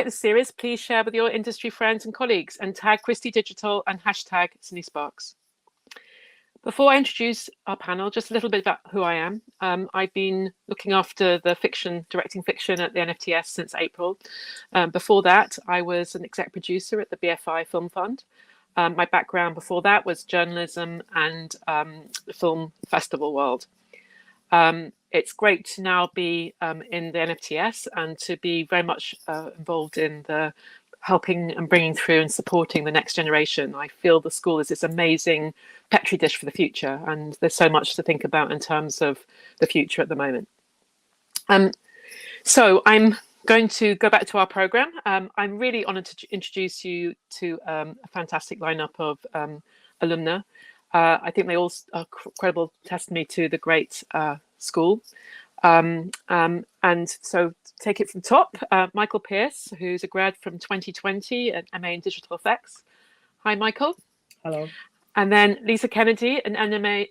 like the series, please share with your industry friends and colleagues and tag Christie Digital and hashtag CineSparks. Before I introduce our panel, just a little bit about who I am. I've been looking after the directing fiction at the NFTS since April. Before that, I was an exec producer at the BFI Film Fund. My background before that was journalism and the film festival world. It's great to now be in the NFTS and to be very much involved in the helping and bringing through and supporting the next generation. I feel the school is this amazing petri dish for the future, and there's so much to think about in terms of the future at the moment. So I'm going to go back to our program. I'm really honoured to introduce you to a fantastic lineup of alumni. I think they all are credible testimony to the great school. And so take it from top, Michael Pierce, who's a grad from 2020 at MA in Digital Effects. Hi, Michael. Hello. And then Lisa Kennedy, an MA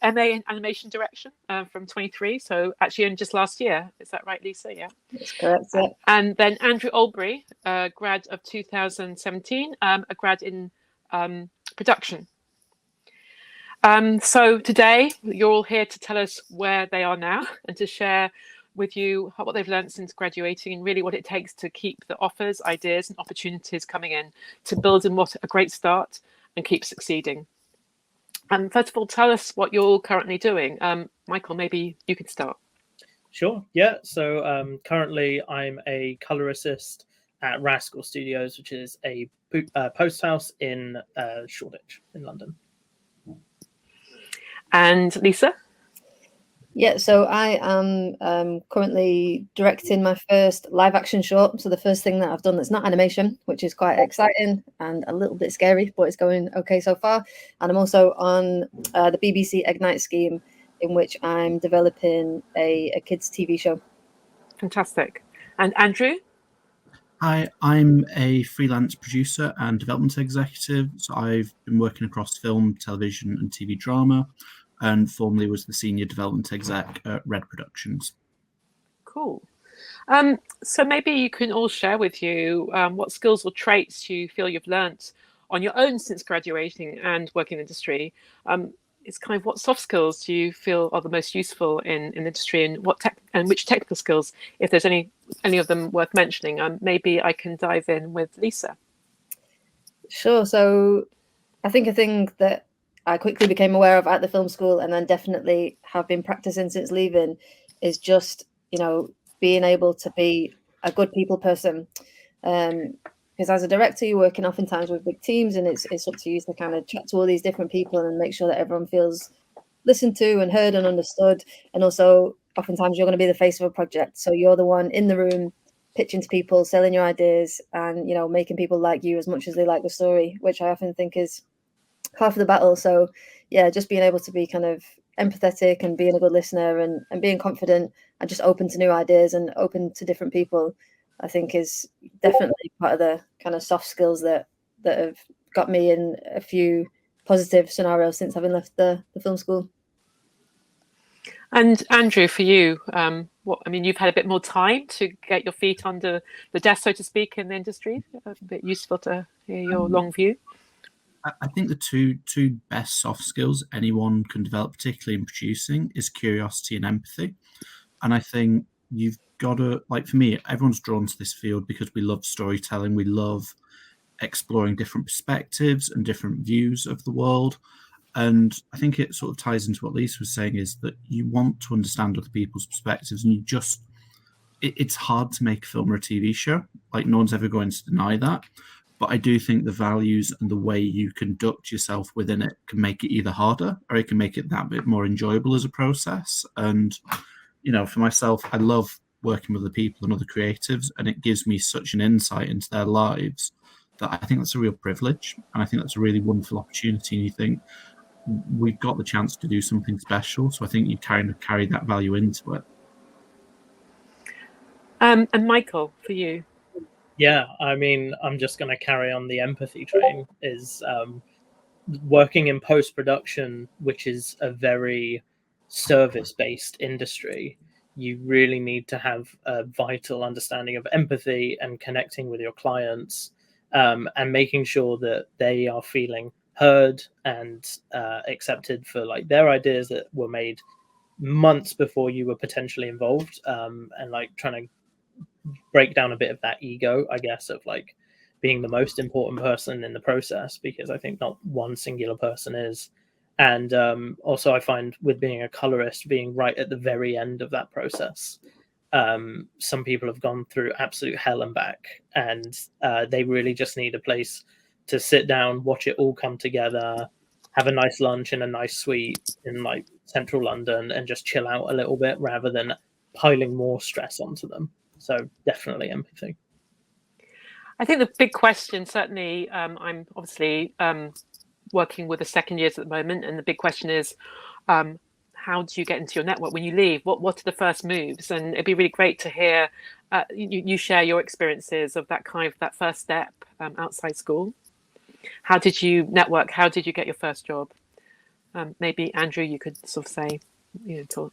in Animation Direction from 23. So actually in just last year. Is that right, Lisa? Yeah. That's correct. Yeah. And then Andrew Albury, grad of 2017, a grad in production. So today you're all here to tell us where they are now and to share with you what they've learned since graduating and really what it takes to keep the offers, ideas and opportunities coming in to build in what a great start and keep succeeding. First of all, tell us what you're all currently doing. Michael, maybe you could start. Sure. Yeah. So currently I'm a color assist at Rascal Studios, which is a post house in Shoreditch in London. And Lisa? Yeah, so I am currently directing my first live action short. So the first thing that I've done that's not animation, which is quite exciting and a little bit scary, but it's going okay so far. And I'm also on the BBC Ignite scheme, in which I'm developing a kids' TV show. Fantastic. And Andrew? Hi, I'm a freelance producer and development executive. So I've been working across film, television, and TV drama, and formerly was the senior development exec at Red Productions. Cool. So maybe you can all share with you what skills or traits you feel you've learnt on your own since graduating and working in the industry. It's kind of what soft skills do you feel are the most useful in industry, and which technical skills, if there's any of them worth mentioning. Maybe I can dive in with Lisa. Sure. So I think a thing that I quickly became aware of at the film school and then definitely have been practicing since leaving is just, being able to be a good people person. Because as a director, you're working oftentimes with big teams, and it's up to you to kind of chat to all these different people and make sure that everyone feels listened to and heard and understood. And also, oftentimes, you're going to be the face of a project. So you're the one in the room pitching to people, selling your ideas, and, making people like you as much as they like the story, which I often think is half of the battle. So yeah, just being able to be kind of empathetic and being a good listener and being confident and just open to new ideas and open to different people, I think is definitely part of the kind of soft skills that have got me in a few positive scenarios since having left the film school. And Andrew, for you, you've had a bit more time to get your feet under the desk, so to speak, in the industry. A bit useful to hear your long view. I think the two best soft skills anyone can develop, particularly in producing, is curiosity and empathy. And I think you've got to, for me, everyone's drawn to this field because we love storytelling. We love exploring different perspectives and different views of the world. And I think it sort of ties into what Lisa was saying, is that you want to understand other people's perspectives, and it's hard to make a film or a TV show. No one's ever going to deny that. But I do think the values and the way you conduct yourself within it can make it either harder or it can make it that bit more enjoyable as a process. And, for myself, I love working with other people and other creatives, and it gives me such an insight into their lives that I think that's a real privilege. And I think that's a really wonderful opportunity. And you think, we've got the chance to do something special. So I think you kind of carry that value into it. And Michael, for you? Yeah, I'm just going to carry on the empathy train. Is working in post-production, which is a very service-based industry. you really need to have a vital understanding of empathy and connecting with your clients, and making sure that they are feeling heard and accepted for like their ideas that were made months before you were potentially involved, and like trying to break down a bit of that ego, I guess, of like being the most important person in the process, because I think not one singular person is. And also I find with being a colorist, being right at the very end of that process, some people have gone through absolute hell and back, and they really just need a place to sit down, watch it all come together, have a nice lunch in a nice suite in like central London, and just chill out a little bit rather than piling more stress onto them. So definitely empathy. I think the big question, certainly, I'm obviously working with the second years at the moment, and the big question is, how do you get into your network when you leave? What are the first moves? And it'd be really great to hear you share your experiences of that first step outside school. How did you network? How did you get your first job? Maybe Andrew, you could sort of say, talk.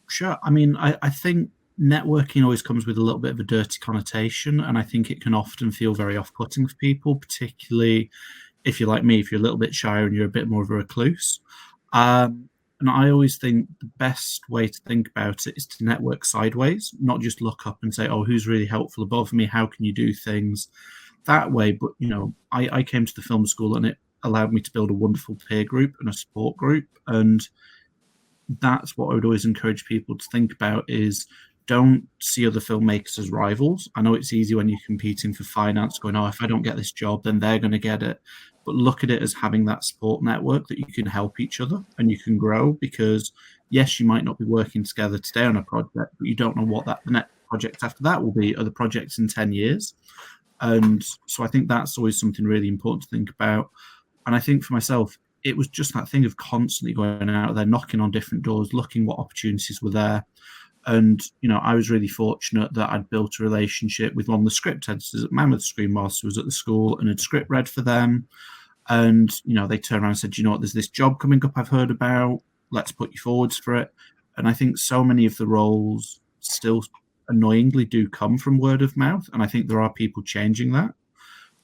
Sure. I mean, I think networking always comes with a little bit of a dirty connotation, and I think it can often feel very off-putting for people, particularly if you're like me, if you're a little bit shyer and you're a bit more of a recluse. And I always think the best way to think about it is to network sideways, not just look up and say, oh, who's really helpful above me? How can you do things that way? But, I came to the film school and it allowed me to build a wonderful peer group and a support group. And that's what I would always encourage people to think about is don't see other filmmakers as rivals. I know it's easy when you're competing for finance, going, oh, if I don't get this job, then they're going to get it. But look at it as having that support network that you can help each other and you can grow, because yes, you might not be working together today on a project, but you don't know what the next project after that will be, or the projects in 10 years. And so I think that's always something really important to think about. And I think for myself, it was just that thing of constantly going out there, knocking on different doors, looking what opportunities were there. And, I was really fortunate that I'd built a relationship with one of the script editors at Mammoth Screen whilst I was at the school, and had script read for them. And, they turned around and said, what, there's this job coming up I've heard about, let's put you forwards for it. And I think so many of the roles still annoyingly do come from word of mouth. And I think there are people changing that.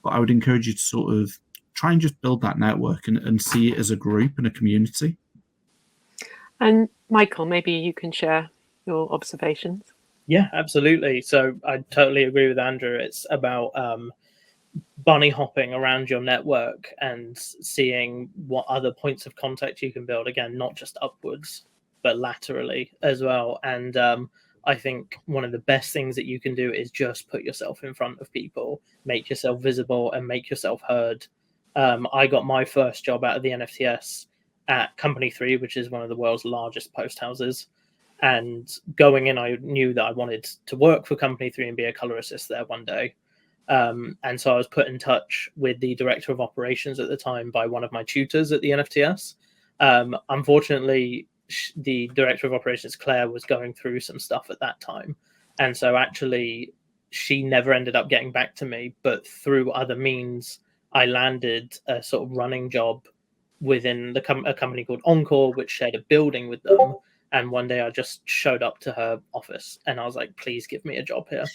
But I would encourage you to sort of try and just build that network and see it as a group and a community. And Michael, maybe you can share your observations. Yeah, absolutely. So I totally agree with Andrew. It's about bunny hopping around your network and seeing what other points of contact you can build. Again, not just upwards, but laterally as well. And I think one of the best things that you can do is just put yourself in front of people, make yourself visible and make yourself heard. I got my first job out of the NFTS at Company 3, which is one of the world's largest post houses. And going in, I knew that I wanted to work for Company 3 and be a color assist there one day. And so I was put in touch with the director of operations at the time by one of my tutors at the NFTS. Unfortunately, the director of operations, Claire, was going through some stuff at that time. And so actually, she never ended up getting back to me. But through other means, I landed a sort of running job within a company called Encore, which shared a building with them. And one day I just showed up to her office and I was like, please give me a job here.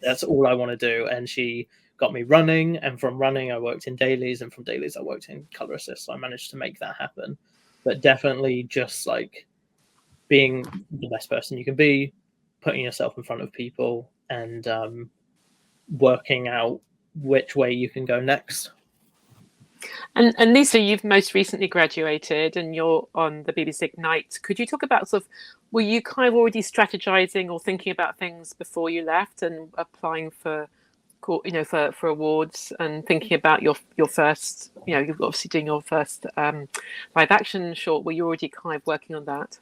That's all I want to do. And she got me running. And from running, I worked in dailies. And from dailies, I worked in color assist. So I managed to make that happen. But definitely just like being the best person you can be, putting yourself in front of people and working out which way you can go next. And Lisa, you've most recently graduated and you're on the BBC Ignite. Could you talk about were you kind of already strategizing or thinking about things before you left and applying for awards and thinking about your first, you're obviously doing your first live action short. Were you already kind of working on that?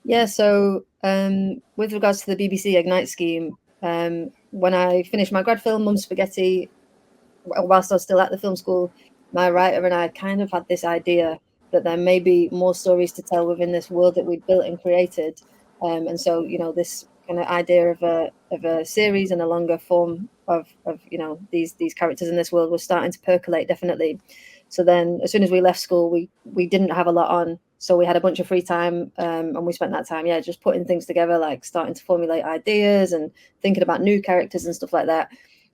Yeah, so with regards to the BBC Ignite scheme, when I finished my grad film, Mum Spaghetti, whilst I was still at the film school, my writer and I kind of had this idea that there may be more stories to tell within this world that we'd built and created. And so, this kind of idea of a series and a longer form of these characters in this world was starting to percolate, definitely. So then as soon as we left school, we didn't have a lot on. So we had a bunch of free time, and we spent that time, just putting things together, like starting to formulate ideas and thinking about new characters and stuff like that,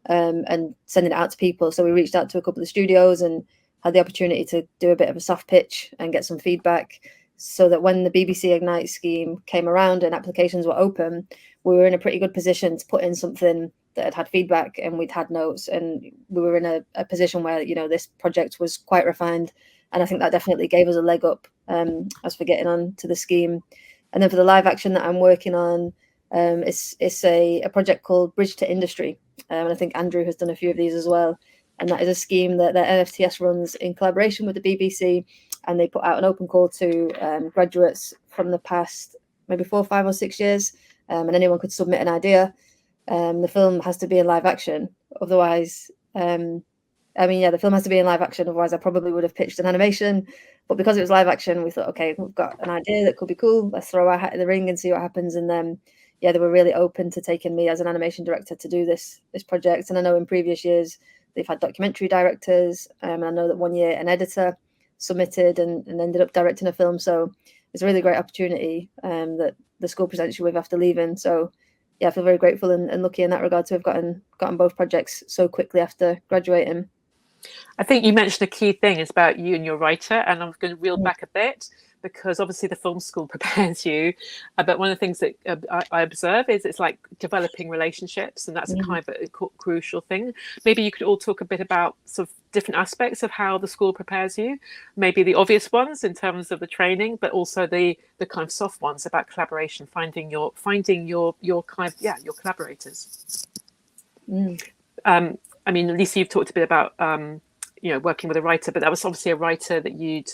and sending it out to people. So we reached out to a couple of studios and had the opportunity to do a bit of a soft pitch and get some feedback, so that when the BBC Ignite scheme came around and applications were open, we were in a pretty good position to put in something that had feedback, and we'd had notes, and we were in a position where, this project was quite refined. And I think that definitely gave us a leg up as for getting on to the scheme. And then for the live action that I'm working on, it's a project called Bridge to Industry. And I think Andrew has done a few of these as well. And that is a scheme that the NFTS runs in collaboration with the BBC. And they put out an open call to graduates from the past maybe 4, 5 or 6 years. And anyone could submit an idea. The film has to be in live action. Otherwise, the film has to be in live action. Otherwise, I probably would have pitched an animation. But because it was live action, we thought, okay, we've got an idea that could be cool. Let's throw our hat in the ring and see what happens. And then, they were really open to taking me as an animation director to do this project. And I know in previous years, they've had documentary directors. And I know that one year an editor submitted and ended up directing a film. So it's a really great opportunity that the school presents you with after leaving. So I feel very grateful and lucky in that regard to have gotten both projects so quickly after graduating. I think you mentioned a key thing is about you and your writer, and I'm going to reel back a bit, because obviously the film school prepares you, but one of the things that I observe is it's like developing relationships, and that's a kind of a crucial thing. Maybe you could all talk a bit about sort of different aspects of how the school prepares you, maybe the obvious ones in terms of the training, but also the kind of soft ones about collaboration, finding your kind of your collaborators. I mean, Lisa, you've talked a bit about working with a writer, but that was obviously a writer that you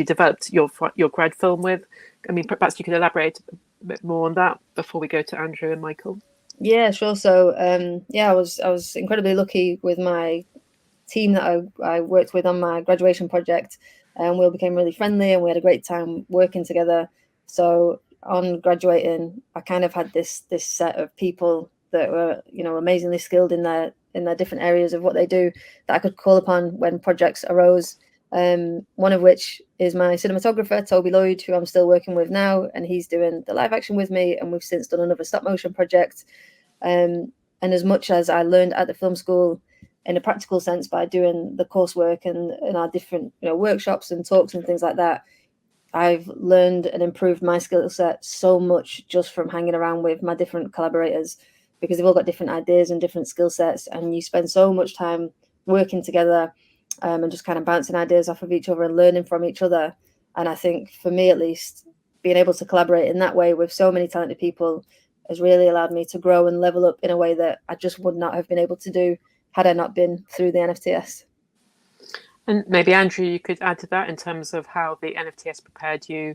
developed your grad film with. I mean, perhaps you could elaborate a bit more on that before we go to Andrew and Michael. Yeah, sure. So I was incredibly lucky with my team that I worked with on my graduation project, and we all became really friendly and we had a great time working together. So on graduating, I kind of had this set of people that were amazingly skilled in their different areas of what they do that I could call upon when projects arose. One of which is my cinematographer, Toby Lloyd, who I'm still working with now, and he's doing the live action with me, and we've since done another stop motion project. And as much as I learned at the film school in a practical sense by doing the coursework and our different workshops and talks and things like that, I've learned and improved my skill set so much just from hanging around with my different collaborators, because they've all got different ideas and different skill sets, and you spend so much time working together and just kind of bouncing ideas off of each other and learning from each other. And I think for me, at least, being able to collaborate in that way with so many talented people has really allowed me to grow and level up in a way that I just would not have been able to do had I not been through the NFTS. And maybe Andrew, you could add to that in terms of how the NFTS prepared you.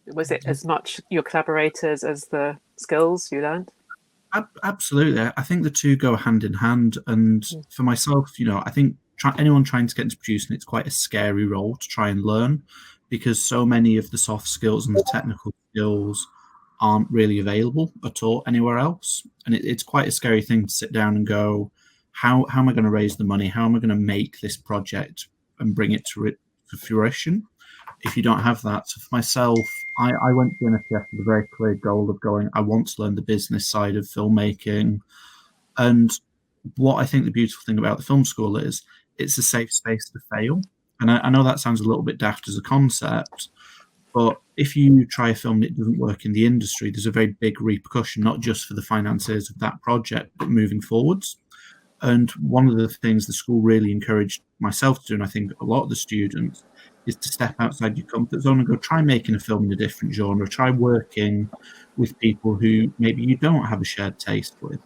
Was it as much your collaborators as the skills you learned? Absolutely. I think the two go hand in hand. And for myself, I think anyone trying to get into producing, it's quite a scary role to try and learn, because so many of the soft skills and the technical skills aren't really available at all anywhere else. And it's quite a scary thing to sit down and go, how am I going to raise the money? How am I going to make this project and bring it to fruition if you don't have that? So for myself, I went to the NFTS with a very clear goal of going, I want to learn the business side of filmmaking. And what I think the beautiful thing about the film school is, it's a safe space to fail. And I know that sounds a little bit daft as a concept, but if you try a film that doesn't work in the industry, there's a very big repercussion, not just for the finances of that project, but moving forwards. And one of the things the school really encouraged myself to do, and I think a lot of the students, is to step outside your comfort zone and go try making a film in a different genre, try working with people who maybe you don't have a shared taste with.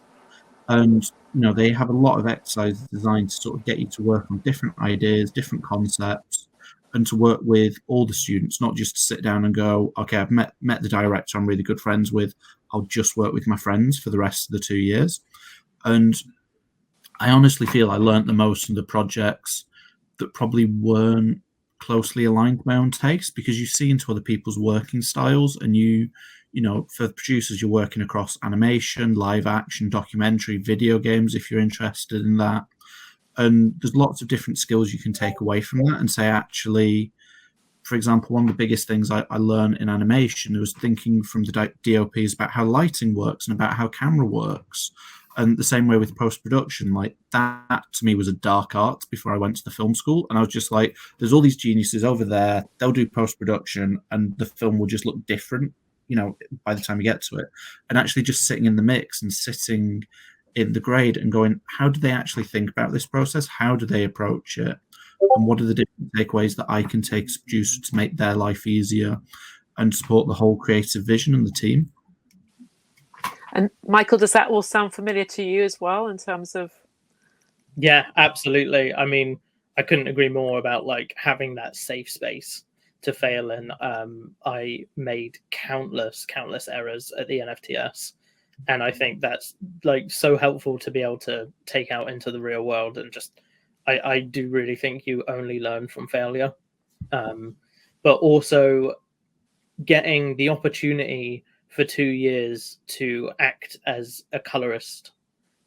And they have a lot of exercises designed to sort of get you to work on different ideas, different concepts, and to work with all the students, not just to sit down and go, okay, I've met the director I'm really good friends with, I'll just work with my friends for the rest of the 2 years. And I honestly feel I learned the most from the projects that probably weren't closely aligned to my own taste, because you see into other people's working styles, and for producers, you're working across animation, live action, documentary, video games, if you're interested in that. And there's lots of different skills you can take away from that and say, actually, for example, one of the biggest things I learned in animation was thinking from the DOPs about how lighting works and about how camera works. And the same way with post-production, like that to me was a dark art before I went to the film school. And I was just like, there's all these geniuses over there, they'll do post-production and the film will just look different, you know, by the time you get to it. And actually just sitting in the mix and sitting in the grade and going, how do they actually think about this process? How do they approach it? And what are the different takeaways that I can take as a producer to make their life easier and support the whole creative vision and the team? And Michael, does that all sound familiar to you as well in terms of? Yeah, absolutely. I mean, I couldn't agree more about like having that safe space to fail in. I made countless errors at the NFTS, and I think that's like so helpful to be able to take out into the real world. And just I do really think you only learn from failure, but also getting the opportunity for 2 years to act as a colorist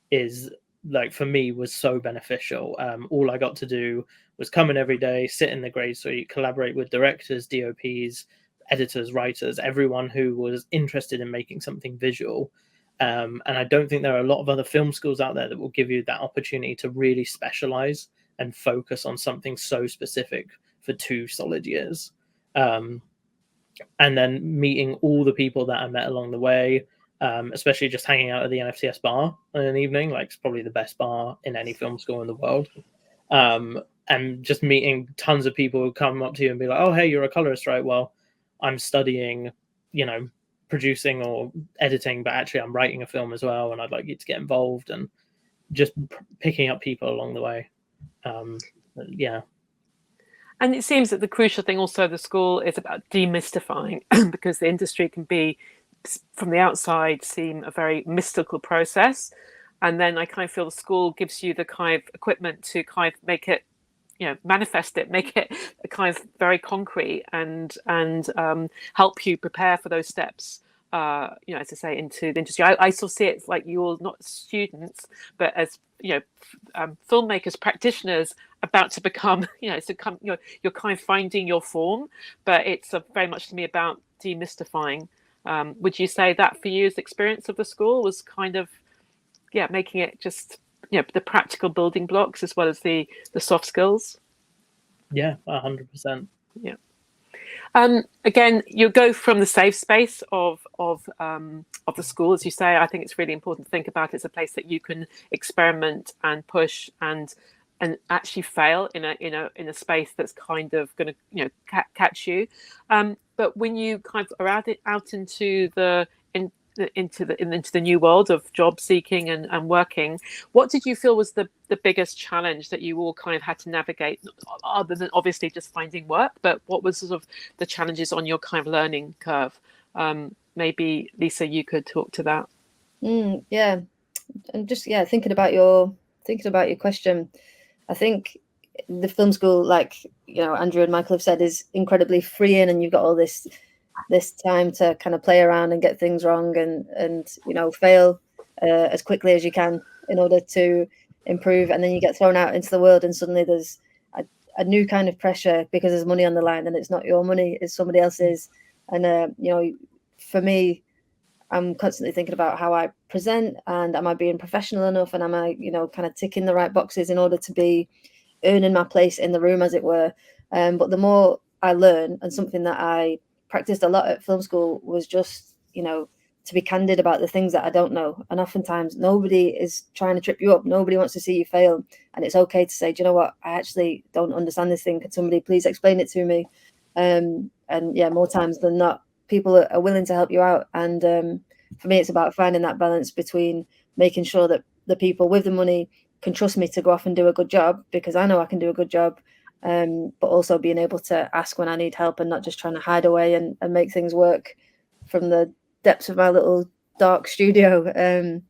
is, like, for me, was so beneficial. All I got to do was come in every day, sit in the grade suite, collaborate with directors, DOPs, editors, writers, everyone who was interested in making something visual. And I don't think there are a lot of other film schools out there that will give you that opportunity to really specialize and focus on something so specific for 2 solid years. And then meeting all the people that I met along the way, especially just hanging out at the NFTS bar in an evening, like it's probably the best bar in any film school in the world. And just meeting tons of people who come up to you and be like, oh, hey, you're a colorist, right? Well, I'm studying, you know, producing or editing, but actually I'm writing a film as well, and I'd like you to get involved, and just picking up people along the way. Yeah. And it seems that the crucial thing also of the school is about demystifying, because the industry can be, from the outside, seem a very mystical process. And then I kind of feel the school gives you the kind of equipment to kind of make it, you know, manifest it, make it a kind of very concrete, and help you prepare for those steps. You know, as I say, into the industry. I sort of see it like you're not students, but as, you know, filmmakers, practitioners about to become, you know, you're kind of finding your form, but it's very much to me about demystifying. Would you say that for you, as the experience of the school was kind of, yeah, making it just, you know, the practical building blocks as well as the soft skills? Yeah, 100%. Yeah. Again, you go from the safe space of the school, as you say. I think it's really important to think about it as a place that you can experiment and push and actually fail in a space that's kind of going to, you know, catch you. But when you kind of are out into the new world of job seeking and working, what did you feel was the biggest challenge that you all kind of had to navigate, other than obviously just finding work? But what was sort of the challenges on your kind of learning curve? Maybe Lisa, you could talk to that. Yeah, and just thinking about your question, I think the film school, like, you know, Andrew and Michael have said, is incredibly freeing, and you've got all this time to kind of play around and get things wrong and you know, fail as quickly as you can in order to improve. And then you get thrown out into the world, and suddenly there's a new kind of pressure because there's money on the line, and it's not your money, it's somebody else's. And you know, for me, I'm constantly thinking about how I present, and am I being professional enough, and am I, you know, kind of ticking the right boxes in order to be earning my place in the room, as it were. But the more I learn, and something that I practiced a lot at film school was just, you know, to be candid about the things that I don't know. And oftentimes nobody is trying to trip you up. Nobody wants to see you fail. And it's okay to say, do you know what? I actually don't understand this thing. Could somebody please explain it to me? And yeah, more times than not, people are willing to help you out. And for me, it's about finding that balance between making sure that the people with the money can trust me to go off and do a good job, because I know I can do a good job, but also being able to ask when I need help, and not just trying to hide away and make things work from the depths of my little dark studio.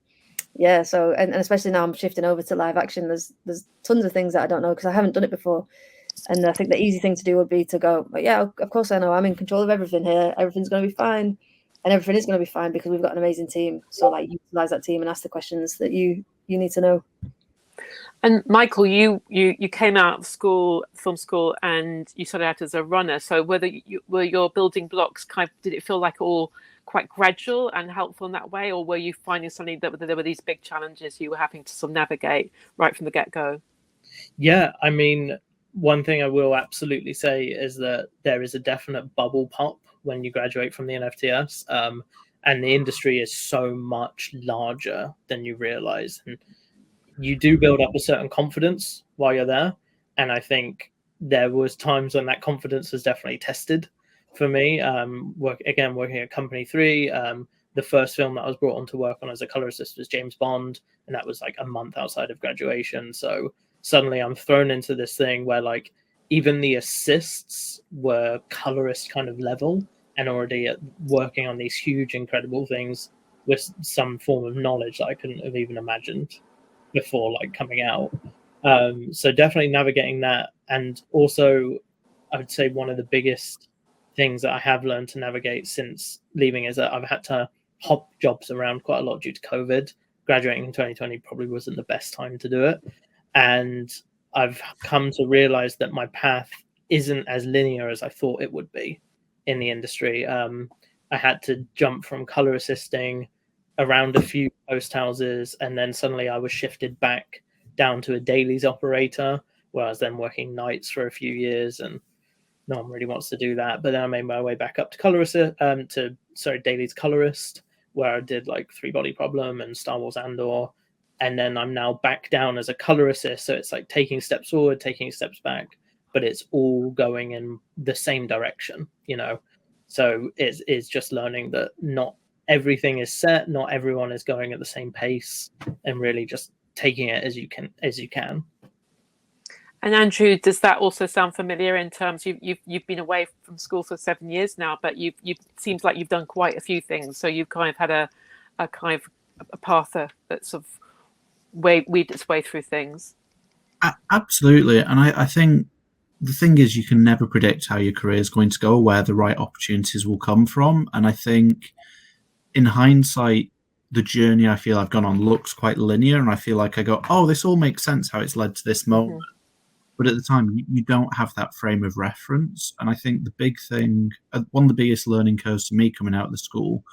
Yeah, so and especially now I'm shifting over to live action, there's tons of things that I don't know because I haven't done it before. And I think the easy thing to do would be to go, but yeah, of course I know, I'm in control of everything here, everything's going to be fine, and everything is going to be fine because we've got an amazing team. So like, utilize that team and ask the questions that you need to know. And Michael, you came out of school, film school, and you started out as a runner. So were your building blocks did it feel like all quite gradual and helpful in that way, or were you finding something that there were these big challenges you were having to sort of navigate right from the get-go? Yeah, I mean, one thing I will absolutely say is that there is a definite bubble pop when you graduate from the NFTS, and the industry is so much larger than you realize. And you do build up a certain confidence while you're there. And I think there was times when that confidence was definitely tested for me. Working at Company 3, the first film that I was brought on to work on as a color assist was James Bond, and that was like a month outside of graduation. So suddenly I'm thrown into this thing where like even the assists were colorist kind of level and already working on these huge, incredible things with some form of knowledge that I couldn't have even imagined before like coming out. So definitely navigating that. And also I would say one of the biggest things that I have learned to navigate since leaving is that I've had to hop jobs around quite a lot due to COVID. Graduating in 2020 probably wasn't the best time to do it. And I've come to realize that my path isn't as linear as I thought it would be in the industry. I had to jump from color assisting around a few post houses, and then suddenly I was shifted back down to a dailies operator, where I was then working nights for a few years, and no one really wants to do that. But then I made my way back up to dailies colorist, where I did like Three Body Problem and Star Wars Andor, and then I'm now back down as a color assist. So it's like taking steps forward, taking steps back, but it's all going in the same direction, you know. So it's just learning that not everything is set, not everyone is going at the same pace, and really just taking it as you can. And Andrew, does that also sound familiar in terms you've been away from school for 7 years now, but you seems like you've done quite a few things. So you've kind of had a kind of a path that sort of weaved its way through things. Absolutely. And I think the thing is, you can never predict how your career is going to go, where the right opportunities will come from. And I think in hindsight, the journey I feel I've gone on looks quite linear, and I feel like I go, oh, this all makes sense how it's led to this moment. Mm-hmm. But at the time, you don't have that frame of reference. And I think the big thing, one of the biggest learning curves for me coming out of the school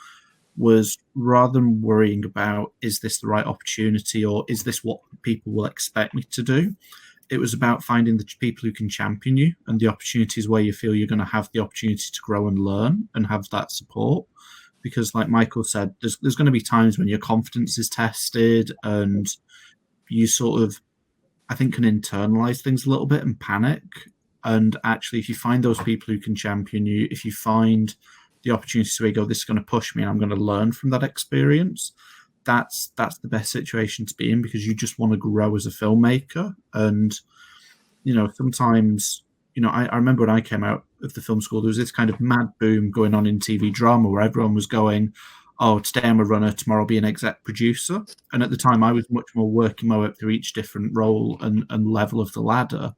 was, rather than worrying about, is this the right opportunity or is this what people will expect me to do? It was about finding the people who can champion you and the opportunities where you feel you're going to have the opportunity to grow and learn and have that support. Because like Michael said, there's going to be times when your confidence is tested and you sort of, I think, can internalize things a little bit and panic. And actually, if you find those people who can champion you, if you find the opportunities where you go, this is going to push me and I'm going to learn from that experience, that's the best situation to be in, because you just want to grow as a filmmaker. And, you know, sometimes, you know, I remember when I came out of the film school, there was this kind of mad boom going on in TV drama where everyone was going, oh, today I'm a runner, tomorrow I'll be an exec producer. And at the time, I was much more working my way up through each different role and level of the ladder.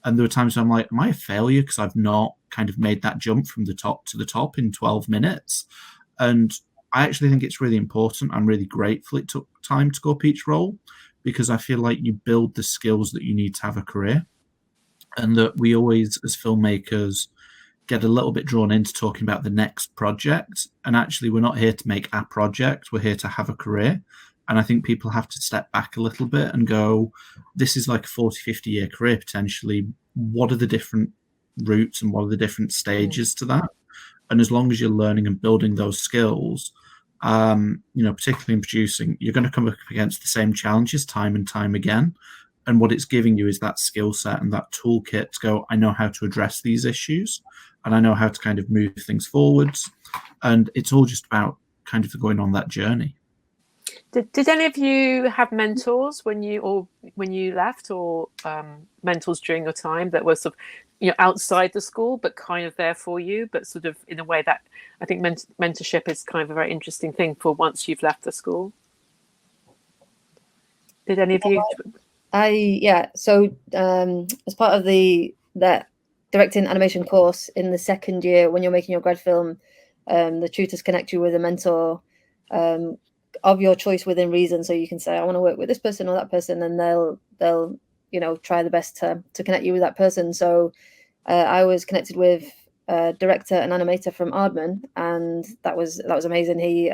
And there were times where I'm like, am I a failure because I've not kind of made that jump from the top to the top in 12 minutes? And I actually think it's really important. I'm really grateful it took time to go up each role, because I feel like you build the skills that you need to have a career. And that we always, as filmmakers, get a little bit drawn into talking about the next project. And actually, we're not here to make a project. We're here to have a career. And I think people have to step back a little bit and go, this is like a 40, 50-year career potentially. What are the different routes and what are the different stages to that? And as long as you're learning and building those skills, you know, particularly in producing, you're going to come up against the same challenges time and time again. And what it's giving you is that skill set and that toolkit to go, I know how to address these issues and I know how to kind of move things forwards. And it's all just about kind of going on that journey. Did any of you have mentors when you left, or mentors during your time that were sort of, you know, outside the school but kind of there for you, but sort of in a way that I think mentorship is kind of a very interesting thing for once you've left the school? Did any of you? So as part of that directing animation course in the second year, when you're making your grad film, the tutors connect you with a mentor. of your choice within reason. So you can say, I want to work with this person or that person, and they'll try the best to connect you with that person. So I was connected with a director and animator from Aardman, and that was amazing. He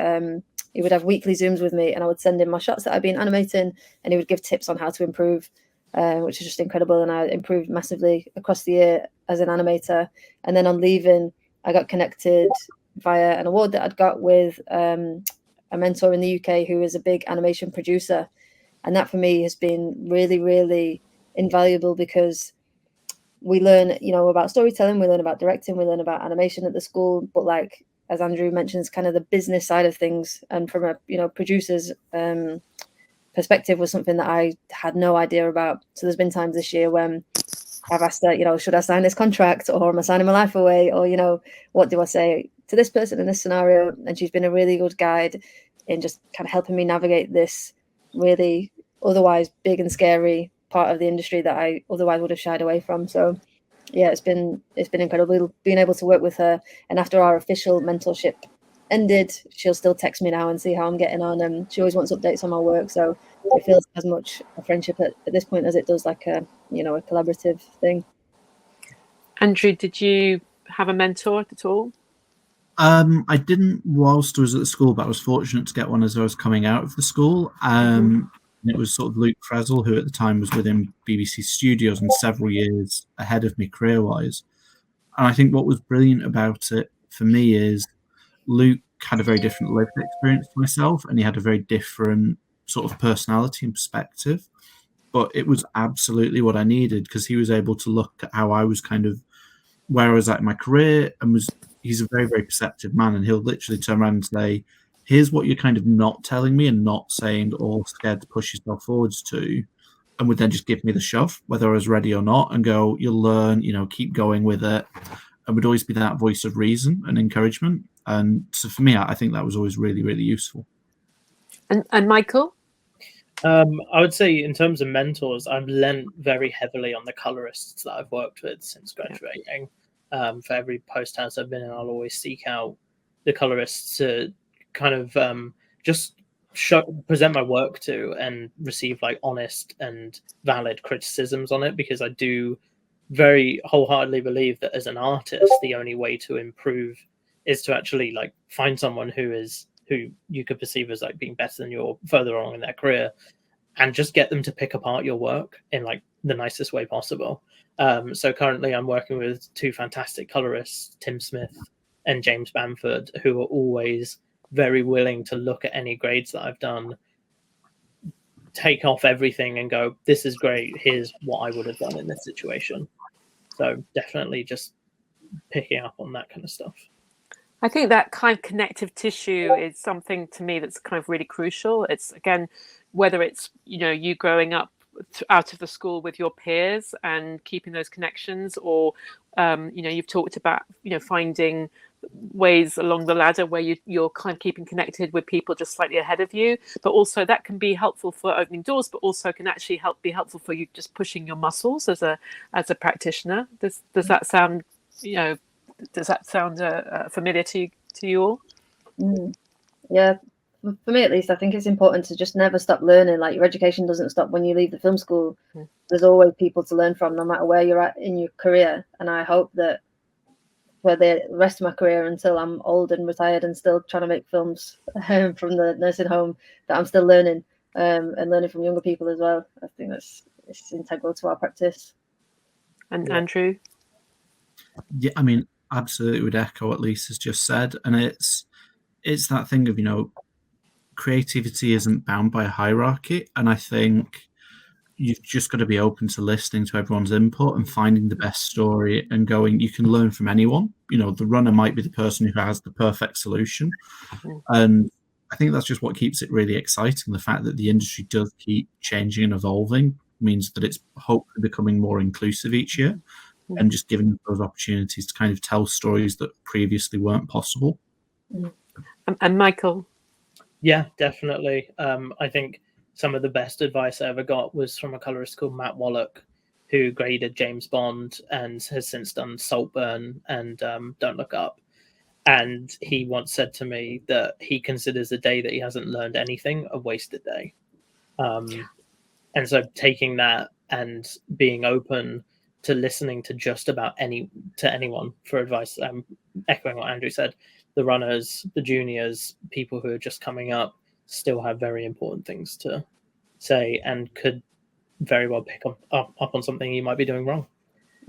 would have weekly Zooms with me, and I would send him my shots that I'd been animating, and he would give tips on how to improve, which is just incredible. And I improved massively across the year as an animator. And then on leaving, I got connected via an award that I'd got with a mentor in the UK who is a big animation producer. And that for me has been really, really invaluable, because we learn, about storytelling, we learn about directing, we learn about animation at the school, but like, as Andrew mentions, kind of the business side of things, and from a producer's perspective, was something that I had no idea about. So there's been times this year when I've asked her, should I sign this contract, or am I signing my life away, or what do I say to this person in this scenario? And she's been a really good guide in just kind of helping me navigate this really otherwise big and scary part of the industry that I otherwise would have shied away from. So yeah, it's been incredible being able to work with her. And after our official mentorship ended, she'll still text me now and see how I'm getting on, and she always wants updates on my work. So it feels as much a friendship at this point as it does like a collaborative thing. Andrew, did you have a mentor at all? I didn't whilst I was at the school, but I was fortunate to get one as I was coming out of the school. It was sort of Luke Fresel, who at the time was within BBC Studios and several years ahead of me career-wise. And I think what was brilliant about it for me is Luke had a very different lived experience to myself, and he had a very different sort of personality and perspective. But it was absolutely what I needed, because he was able to look at how I was kind of where I was at in my career, and he's a very, very perceptive man, and he'll literally turn around and say, here's what you're kind of not telling me and not saying or scared to push yourself forwards to, and would then just give me the shove, whether I was ready or not, and go, you'll learn, keep going with it, and would always be that voice of reason and encouragement. And so for me, I think that was always really, really useful. And Michael? I would say in terms of mentors, I've lent very heavily on the colorists that I've worked with since graduating. For every post house I've been in, I'll always seek out the colorists to kind of just present my work to and receive like honest and valid criticisms on it, because I do very wholeheartedly believe that as an artist, the only way to improve is to actually like find someone who you could perceive as like being better than you or further along in their career, and just get them to pick apart your work in like the nicest way possible. So currently I'm working with two fantastic colorists, Tim Smith and James Bamford, who are always very willing to look at any grades that I've done, take off everything and go, this is great, here's what I would have done in this situation. So definitely just picking up on that kind of stuff. I think that kind of connective tissue is something to me that's kind of really crucial. It's, again, whether it's, you growing up out of the school with your peers and keeping those connections, or, you've talked about, finding ways along the ladder where you're kind of keeping connected with people just slightly ahead of you, but also that can be helpful for opening doors, but also can actually be helpful for you just pushing your muscles as a practitioner. Does that sound, familiar to you all? Yeah, for me at least, I think it's important to just never stop learning. Like, your education doesn't stop when you leave the film school. There's always people to learn from, no matter where you're at in your career. And I hope that for the rest of my career, until I'm old and retired and still trying to make films from the nursing home, that I'm still learning, and learning from younger people as well. I think it's integral to our practice. And Andrew? Yeah, I mean, absolutely would echo what Lisa's just said. And it's that thing of, creativity isn't bound by a hierarchy. And I think you've just got to be open to listening to everyone's input and finding the best story and going, you can learn from anyone. The runner might be the person who has the perfect solution. And I think that's just what keeps it really exciting. The fact that the industry does keep changing and evolving means that it's hopefully becoming more inclusive each year, and just giving those opportunities to kind of tell stories that previously weren't possible. And Michael? Yeah, definitely. I think some of the best advice I ever got was from a colorist called Matt Wallach, who graded James Bond and has since done Saltburn and Don't Look Up. And he once said to me that he considers a day that he hasn't learned anything a wasted day. And so taking that and being open to listening to just about anyone for advice, echoing what Andrew said, the runners, the juniors, people who are just coming up still have very important things to say and could very well pick up on something you might be doing wrong.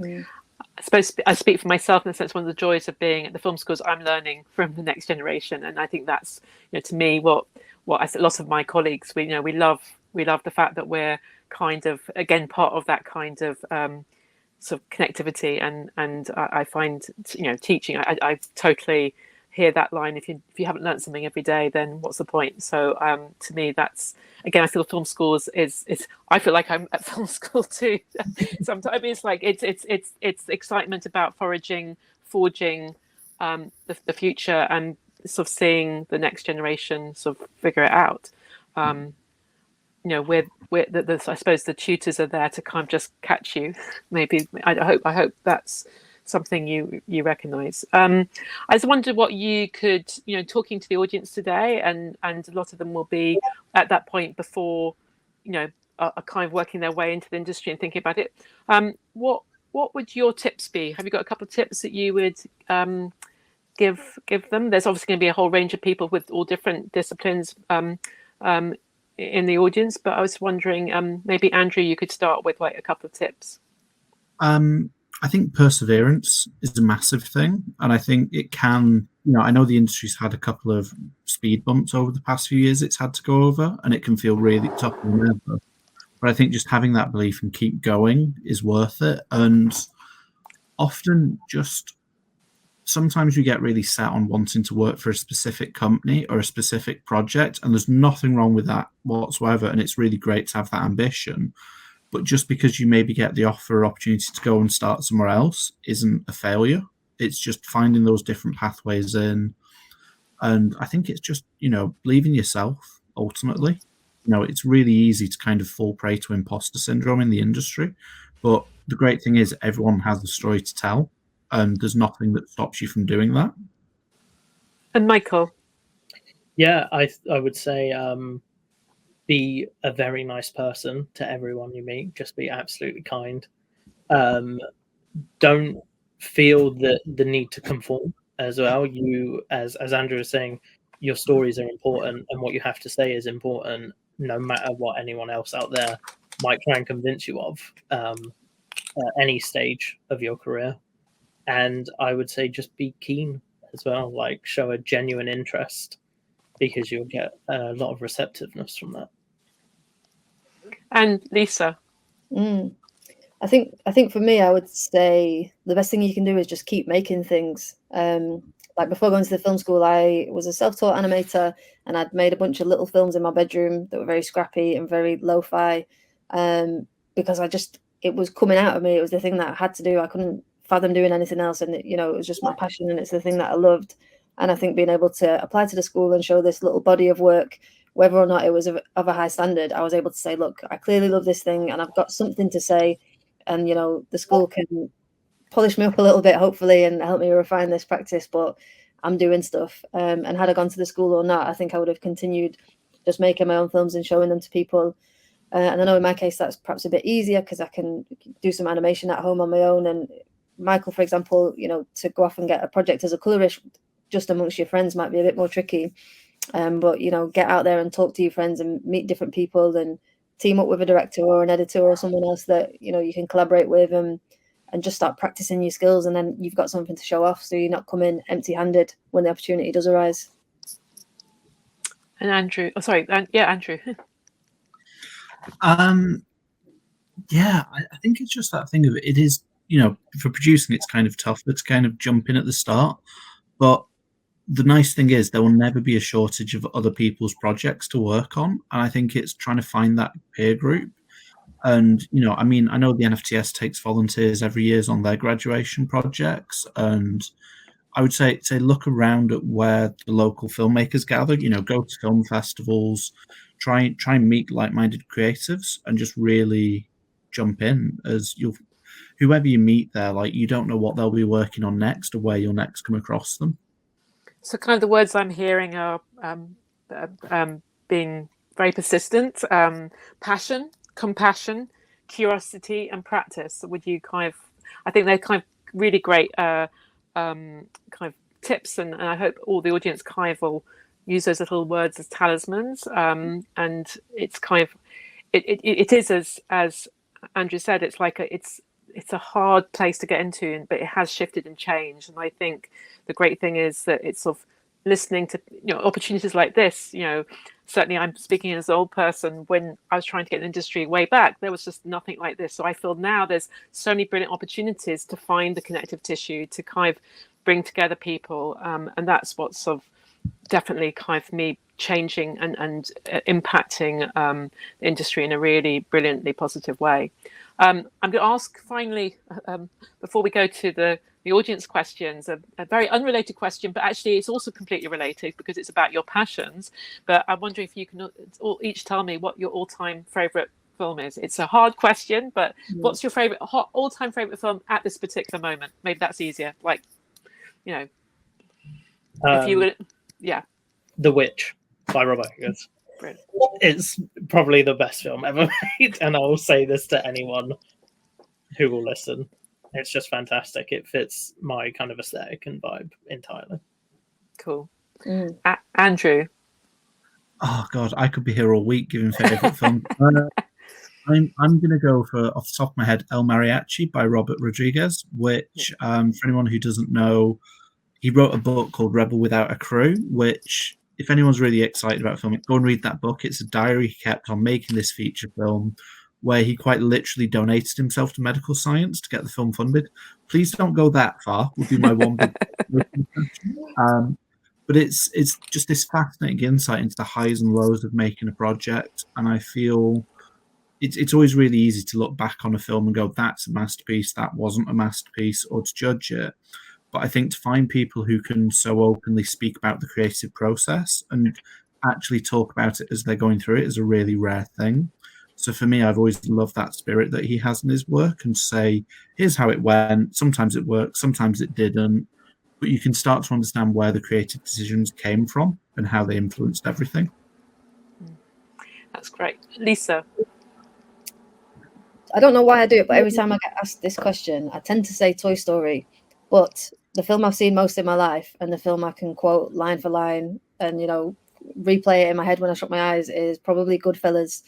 I suppose I speak for myself in the sense one of the joys of being at the film schools, I'm learning from the next generation, and I think that's, to me, what I said. Lots of my colleagues, we love the fact that we're kind of, again, part of that kind of sort of connectivity, and I find teaching, I totally hear that line. If you haven't learned something every day, then what's the point? So to me, that's, again, I feel film schools is I feel like I'm at film school too. Sometimes it's like it's excitement about forging the future, and sort of seeing the next generation sort of figure it out. I suppose the tutors are there to kind of just catch you. Maybe I hope that's something you recognize. I just wondered what you could, talking to the audience today, and a lot of them will be at that point before, are kind of working their way into the industry and thinking about it. What would your tips be? Have you got a couple of tips that you would give them? There's obviously going to be a whole range of people with all different disciplines in the audience, but I was wondering, maybe Andrew, you could start with like a couple of tips. I think perseverance is a massive thing, and I think it can, I know the industry's had a couple of speed bumps over the past few years it's had to go over, and it can feel really tough to remember. But I think just having that belief and keep going is worth it. And often sometimes you get really set on wanting to work for a specific company or a specific project, and there's nothing wrong with that whatsoever. And it's really great to have that ambition. But just because you maybe get the offer or opportunity to go and start somewhere else isn't a failure. It's just finding those different pathways in. And I think it's just, believe in yourself, ultimately. It's really easy to kind of fall prey to imposter syndrome in the industry. But the great thing is everyone has a story to tell, and there's nothing that stops you from doing that. And Michael? Yeah, I would say be a very nice person to everyone you meet. Just be absolutely kind. Don't feel the need to conform as well. You, as Andrew was saying, your stories are important, and what you have to say is important, no matter what anyone else out there might try and convince you of, at any stage of your career. And I would say just be keen as well, like show a genuine interest, because you'll get a lot of receptiveness from that. And Lisa? I think for me, I would say the best thing you can do is just keep making things. Like before going to the film school, I was a self-taught animator, and I'd made a bunch of little films in my bedroom that were very scrappy and very lo-fi, because it was coming out of me. It was the thing that I had to do. I couldn't fathom doing anything else, and it was just my passion, and it's the thing that I loved. And I think being able to apply to the school and show this little body of work, whether or not it was of a high standard, I was able to say, look, I clearly love this thing, and I've got something to say, and the school can polish me up a little bit, hopefully, and help me refine this practice, but I'm doing stuff. And had I gone to the school or not, I think I would have continued just making my own films and showing them to people. And I know in my case that's perhaps a bit easier because I can do some animation at home on my own. And Michael, for example, to go off and get a project as a colorist just amongst your friends might be a bit more tricky. But get out there and talk to your friends and meet different people, and team up with a director or an editor or someone else that you can collaborate with, and just start practicing your skills, and then you've got something to show off, so you're not coming empty-handed when the opportunity does arise. And Andrew, Andrew. I think it's just that thing of it is, for producing, it's kind of tougher to kind of jump in at the start, but the nice thing is there will never be a shortage of other people's projects to work on. And I think it's trying to find that peer group. And, I know the NFTS takes volunteers every year on their graduation projects. And I would say look around at where the local filmmakers gather, go to film festivals, try and meet like-minded creatives, and just really jump in, as whoever you meet there, like, you don't know what they'll be working on next or where you'll next come across them. So kind of the words I'm hearing are being very persistent, passion, compassion, curiosity, and practice. Would you kind of, I think they're kind of really great kind of tips, and I hope all the audience kind of will use those little words as talismans. And it's kind of, it is as Andrew said, it's like it's a hard place to get into, but it has shifted and changed. And I think the great thing is that it's sort of listening to opportunities like this. Certainly I'm speaking as an old person. When I was trying to get in the industry way back, there was just nothing like this. So I feel now there's so many brilliant opportunities to find the connective tissue to kind of bring together people, and that's what's sort of definitely kind of me changing and impacting the industry in a really brilliantly positive way. I'm going to ask finally, before we go to the audience questions, a very unrelated question, but actually it's also completely related because it's about your passions. But I'm wondering if you can each tell me what your all-time favorite film is. It's a hard question, but what's your favorite all-time favorite film at this particular moment? Maybe that's easier. Like, if you would, yeah. The Witch by Robert Eggers. It's probably the best film ever made, and I will say this to anyone who will listen. It's just fantastic. It fits my kind of aesthetic and vibe entirely. Cool. Andrew? Oh God, I could be here all week giving favorite film. I'm going to go for, off the top of my head, El Mariachi by Robert Rodriguez, which, for anyone who doesn't know, he wrote a book called Rebel Without a Crew, which, if anyone's really excited about filming, go and read that book. It's a diary he kept on making this feature film, where he quite literally donated himself to medical science to get the film funded. Please don't go that far, would be my one big but it's just this fascinating insight into the highs and lows of making a project. And I feel it's always really easy to look back on a film and go, that's a masterpiece, that wasn't a masterpiece, or to judge it. But I think to find people who can so openly speak about the creative process and actually talk about it as they're going through it is a really rare thing. So for me, I've always loved that spirit that he has in his work, and say, here's how it went. Sometimes it worked, sometimes it didn't. But you can start to understand where the creative decisions came from and how they influenced everything. That's great. Lisa? I don't know why I do it, but every time I get asked this question, I tend to say Toy Story. But the film I've seen most in my life, and the film I can quote line for line and, replay it in my head when I shut my eyes, is probably Goodfellas,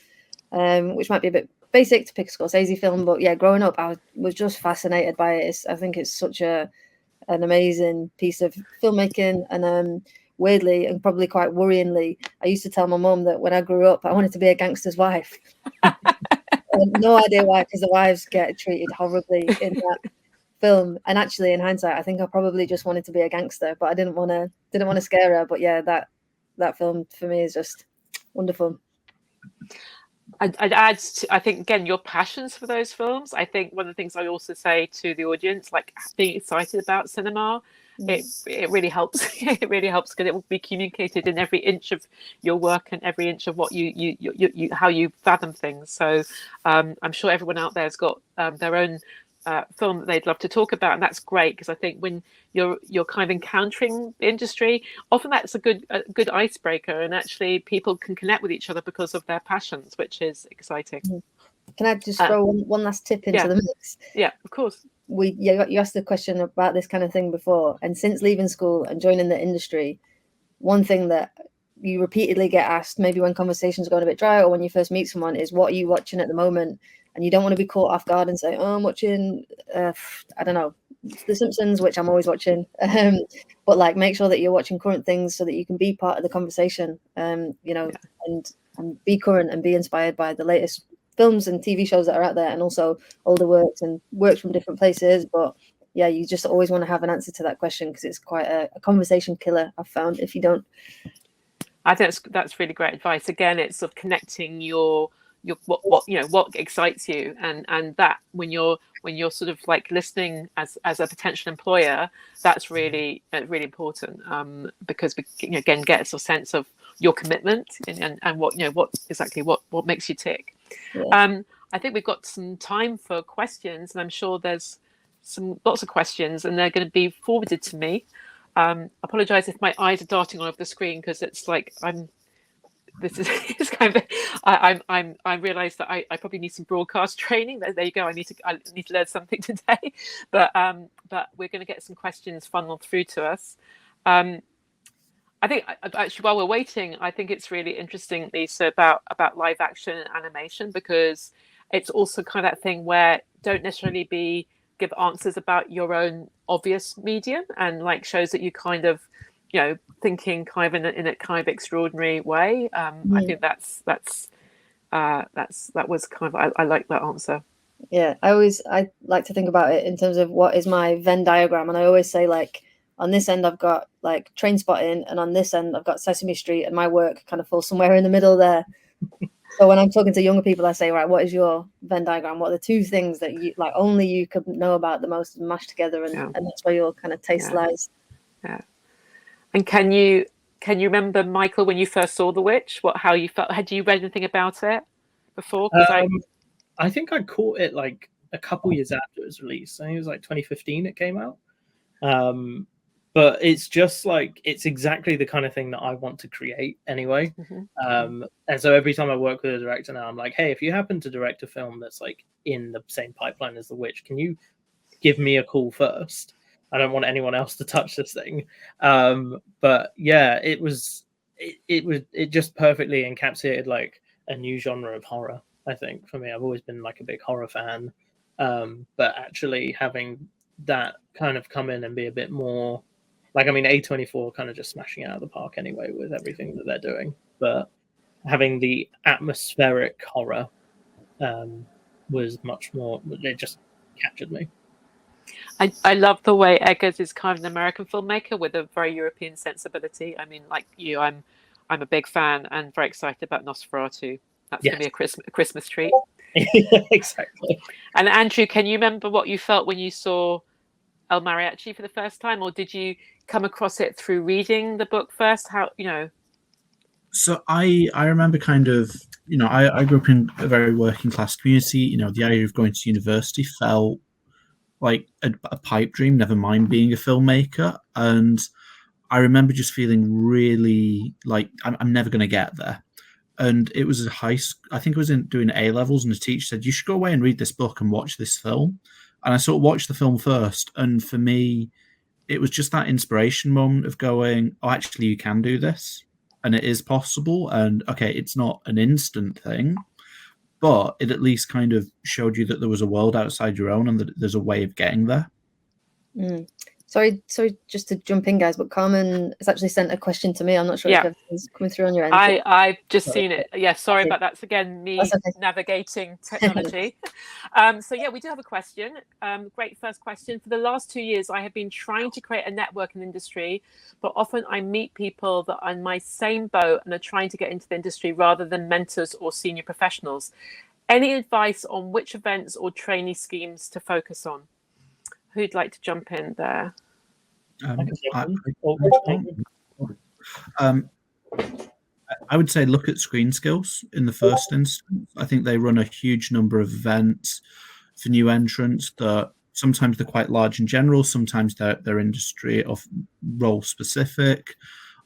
which might be a bit basic to pick a Scorsese film. But yeah, growing up, I was just fascinated by it. I think it's such an amazing piece of filmmaking. And weirdly, and probably quite worryingly, I used to tell my mum that when I grew up, I wanted to be a gangster's wife. No idea why, because the wives get treated horribly in that film. And actually, in hindsight, I think I probably just wanted to be a gangster, but I didn't want to scare her. But yeah, that film for me is just wonderful. I'd add to, I think, again, your passions for those films. I think one of the things I also say to the audience, like being excited about cinema, it really helps. It really helps because it will be communicated in every inch of your work and every inch of what you how you fathom things. So I'm sure everyone out there has got their own film that they'd love to talk about, and that's great, because I think when you're kind of encountering the industry, often that's a good icebreaker, and actually people can connect with each other because of their passions, which is exciting. Can I just throw one last tip into the mix? Yeah, of course. You asked the question about this kind of thing before, and since leaving school and joining the industry, one thing that you repeatedly get asked, maybe when conversations are going a bit dry or when you first meet someone, is what are you watching at the moment? And you don't want to be caught off guard and say, oh, I'm watching, I don't know, The Simpsons, which I'm always watching. But like, make sure that you're watching current things so that you can be part of the conversation, and be current and be inspired by the latest films and TV shows that are out there, and also older works and works from different places. But yeah, you just always want to have an answer to that question, because it's quite a conversation killer, I've found, if you don't. I think that's really great advice. Again, it's sort of connecting your what excites you, and that when you're sort of like listening as a potential employer, that's really really important, because we again get a sort of sense of your commitment and what what makes you tick. I think we've got some time for questions, and I'm sure there's lots of questions, and they're going to be forwarded to me. Apologize if my eyes are darting all over the screen, because it's like this is it's kind of I realize that I probably need some broadcast training. There you go. I need to learn something today. But we're going to get some questions funneled through to us. I think actually, while we're waiting, I think it's really interesting, Lisa, about live action and animation, because it's also kind of that thing where don't necessarily give answers about your own obvious medium, and like shows that you kind of, thinking kind of in a kind of extraordinary way. I think that was kind of, I like that answer. Yeah, I like to think about it in terms of what is my Venn diagram, and I always say, like, on this end I've got like Train Spotting, and on this end I've got Sesame Street, and my work kind of falls somewhere in the middle there. So when I'm talking to younger people, I say, right, what is your Venn diagram? What are the two things that you like only you could know about the most, and mashed together, and that's where your kind of taste lies. Yeah. And can you remember, Michael, when you first saw The Witch, how you felt? Had you read anything about it before? I think I caught it like a couple years after it was released. I think it was like 2015 it came out. But it's just like, it's exactly the kind of thing that I want to create anyway. And so every time I work with a director now, I'm like, hey, if you happen to direct a film that's like in the same pipeline as The Witch, can you give me a call first? I don't want anyone else to touch this thing. But yeah, it just perfectly encapsulated like a new genre of horror, I think, for me. I've always been like a big horror fan. But actually having that kind of come in and be a bit more like, I mean, A24 kind of just smashing it out of the park anyway with everything that they're doing, but having the atmospheric horror was much more, it just captured me. I love the way Eggers is kind of an American filmmaker with a very European sensibility. I mean, like you, I'm a big fan and very excited about Nosferatu. That's going to be a Christmas treat. Exactly. And Andrew, can you remember what you felt when you saw El Mariachi for the first time, or did you come across it through reading the book first? So I remember kind of, I grew up in a very working class community. The idea of going to university felt like a pipe dream, never mind being a filmmaker. And I remember just feeling really like I'm never going to get there. And it was I think I was doing A levels, and the teacher said, you should go away and read this book and watch this film. And I sort of watched the film first. And for me, it was just that inspiration moment of going, oh, actually, you can do this. And it is possible. And okay, it's not an instant thing, but it at least kind of showed you that there was a world outside your own and that there's a way of getting there. Sorry, just to jump in, guys, but Carmen has actually sent a question to me. I'm not sure if it's coming through on your end. I've just seen it. Yeah, sorry about that. Again, me navigating technology. So yeah, we do have a question. Great first question. For the last 2 years, I have been trying to create a network in the industry, but often I meet people that are in my same boat and are trying to get into the industry rather than mentors or senior professionals. Any advice on which events or trainee schemes to focus on? Who'd like to jump in there? I would say look at Screen Skills in the first instance. I think they run a huge number of events for new entrants that sometimes they're quite large in general, sometimes they're industry or role specific.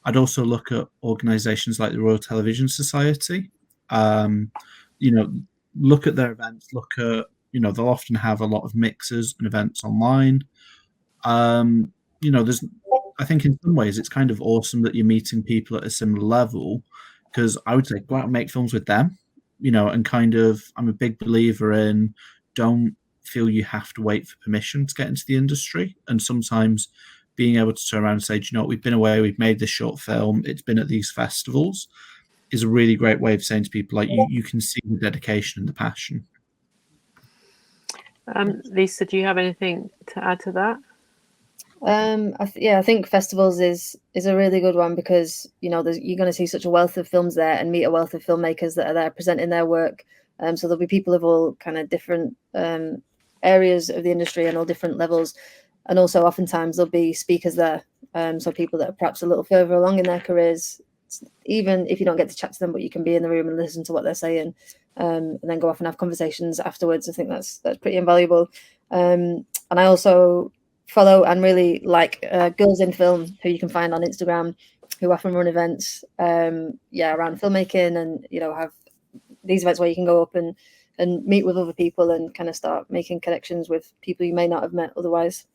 I'd also look at organizations like the Royal Television Society. Look at their events, look at, they'll often have a lot of mixers and events online. I think in some ways it's kind of awesome that you're meeting people at a similar level, because I would say go out and make films with them, and kind of, I'm a big believer in don't feel you have to wait for permission to get into the industry. And sometimes being able to turn around and say, do you know what, we've been away, we've made this short film, it's been at these festivals, is a really great way of saying to people, like, you can see the dedication and the passion. Lisa, do you have anything to add to that? I think festivals is a really good one, because you're going to see such a wealth of films there and meet a wealth of filmmakers that are there presenting their work. So there'll be people of all kind of different areas of the industry and all different levels, and also oftentimes there'll be speakers there. So people that are perhaps a little further along in their careers, even if you don't get to chat to them, but you can be in the room and listen to what they're saying. And then go off and have conversations afterwards. I think that's pretty invaluable. And I also follow and really like Girls in Film, who you can find on Instagram, who often run events around filmmaking, and have these events where you can go up and meet with other people and kind of start making connections with people you may not have met otherwise.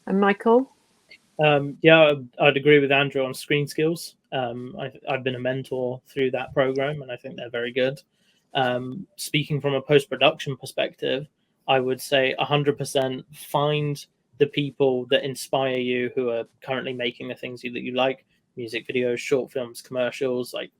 And Michael? I'd agree with Andrew on screen skills. I've been a mentor through that program, and I think they're very good. Speaking from a post-production perspective, I would say 100% find the people that inspire you, who are currently making the things that you like, music videos, short films, commercials, like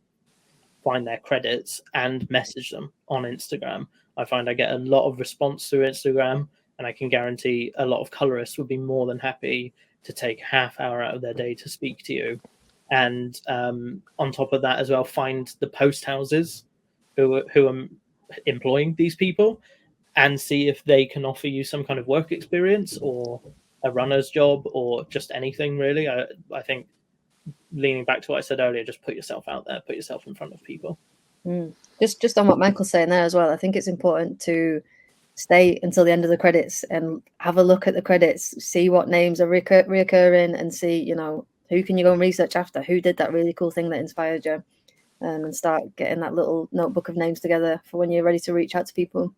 find their credits and message them on Instagram. I find I get a lot of response through Instagram, and I can guarantee a lot of colorists would be more than happy to take half hour out of their day to speak to you. And on top of that as well, find the post houses who are employing these people, and see if they can offer you some kind of work experience or a runner's job or just anything really. I think, leaning back to what I said earlier, just put yourself out there, put yourself in front of people. Just on what Michael's saying there as well, I think it's important to stay until the end of the credits and have a look at the credits, see what names are reoccurring, and see, who can you go and research after, who did that really cool thing that inspired you, and start getting that little notebook of names together for when you're ready to reach out to people.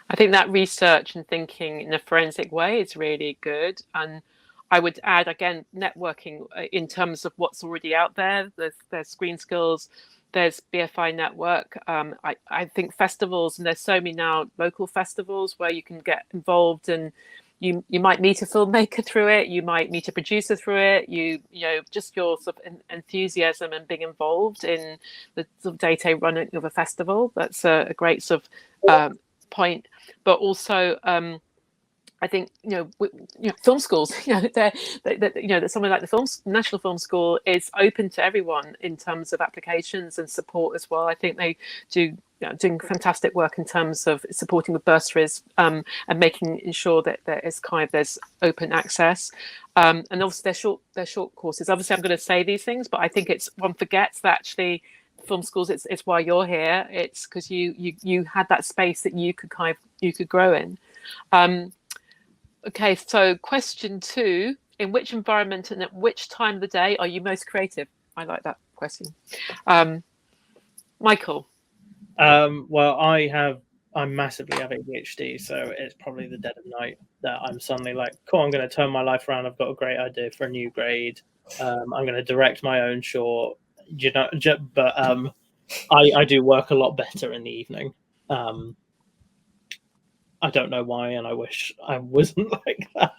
I think that research and thinking in a forensic way is really good. And I would add, again, networking in terms of what's already out there. There's Screen Skills, there's BFI Network. I think festivals, and there's so many now local festivals where you can get involved, and you might meet a filmmaker through it, you might meet a producer through it, just your sort of enthusiasm and being involved in the sort of day-to-day running of a festival. That's a great sort of point. But also I think film schools, that somewhere like the National Film School is open to everyone in terms of applications and support as well. I think they do doing fantastic work in terms of supporting with bursaries and making sure that there's open access, and obviously they're short courses. Obviously, I'm going to say these things, but I think one forgets that actually film schools, it's why you're here. It's because you had that space that you could grow in. Okay, so question 2: in which environment and at which time of the day are you most creative? I like that question. Michael. Well, I massively have ADHD, so it's probably the dead of night that I'm suddenly like, cool, I'm going to turn my life around. I've got a great idea for a new grade. I'm going to direct my own short. But I do work a lot better in the evening. I don't know why, and I wish I wasn't like that.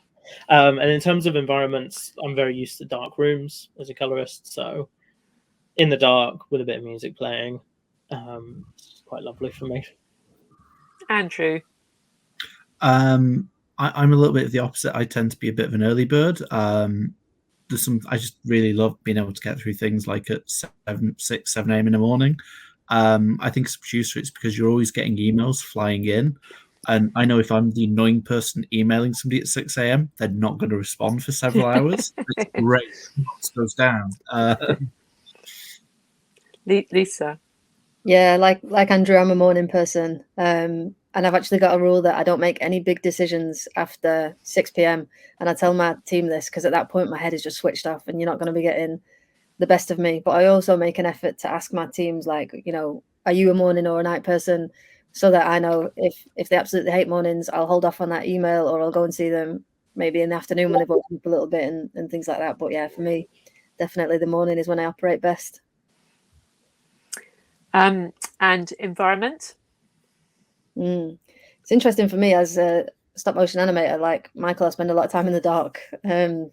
And in terms of environments, I'm very used to dark rooms as a colorist. So in the dark with a bit of music playing, it's quite lovely for me. Andrew. I'm a little bit of the opposite. I tend to be a bit of an early bird. I just really love being able to get through things like at 6, 7 a.m. in the morning. I think as a producer, it's because you're always getting emails flying in. And I know if I'm the annoying person emailing somebody at 6 a.m., they're not going to respond for several hours. It's great. It goes down. Lisa. Yeah, like Andrew, I'm a morning person. And I've actually got a rule that I don't make any big decisions after 6 p.m. And I tell my team this because at that point my head is just switched off and you're not going to be getting the best of me. But I also make an effort to ask my teams, like, are you a morning or a night person? So that I know if they absolutely hate mornings, I'll hold off on that email, or I'll go and see them maybe in the afternoon when they've woken up a little bit and things like that. But yeah, for me, definitely the morning is when I operate best. And environment? It's interesting for me as a stop motion animator, like Michael. I spend a lot of time in the dark,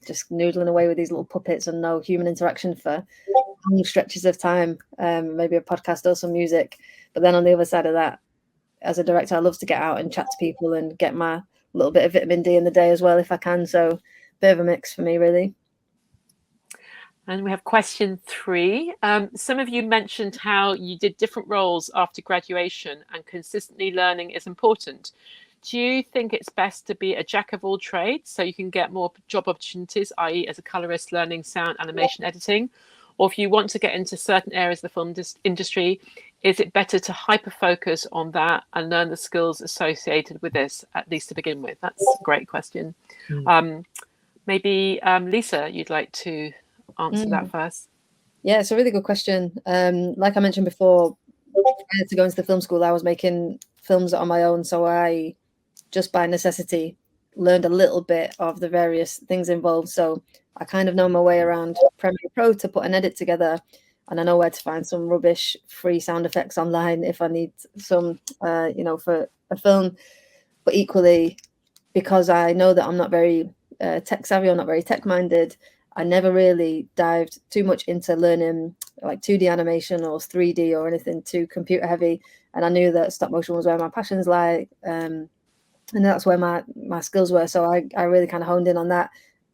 just noodling away with these little puppets and no human interaction for long stretches of time, maybe a podcast or some music. But then on the other side of that, as a director, I love to get out and chat to people and get my little bit of vitamin D in the day as well, if I can. So a bit of a mix for me, really. And we have question 3. Some of you mentioned how you did different roles after graduation and consistently learning is important. Do you think it's best to be a jack of all trades so you can get more job opportunities, i.e. as a colorist learning sound, animation, editing? Or if you want to get into certain areas of the film industry, is it better to hyper focus on that and learn the skills associated with this, at least to begin with? That's a great question. Maybe Lisa, you'd like to answer that first. Yeah, it's a really good question. Like I mentioned before, prior to going to the film school, I was making films on my own, so I just by necessity learned a little bit of the various things involved. So I kind of know my way around Premiere Pro to put an edit together, and I know where to find some rubbish free sound effects online if I need some, for a film. But equally, because I know that I'm not very tech savvy or not very tech minded, I never really dived too much into learning like 2D animation or 3D or anything too computer heavy. And I knew that stop motion was where my passions lie. And that's where my skills were. So I really kind of honed in on that.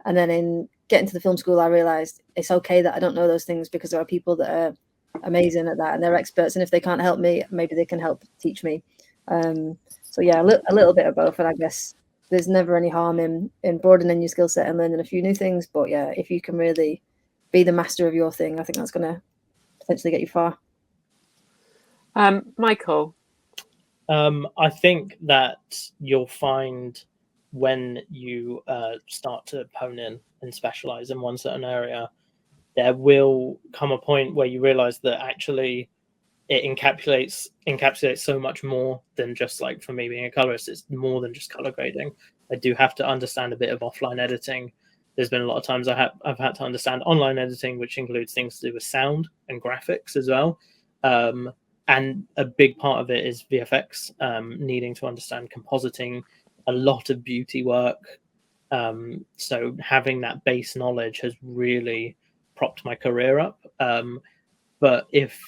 And then in getting to the film school, I realized it's okay that I don't know those things, because there are people that are amazing at that and they're experts. And if they can't help me, maybe they can help teach me. So yeah, a little bit of both. And I guess there's never any harm in broadening your skill set and learning a few new things. But yeah, if you can really be the master of your thing, I think that's going to potentially get you far. Michael? I think that you'll find when you start to hone in and specialize in one certain area, there will come a point where you realize that actually it encapsulates so much more than just, like, for me being a colorist, it's more than just color grading. I do have to understand a bit of offline editing. There's been a lot of times I've had to understand online editing, which includes things to do with sound and graphics as well. And a big part of it is VFX, needing to understand compositing, a lot of beauty work. So having that base knowledge has really propped my career up. But if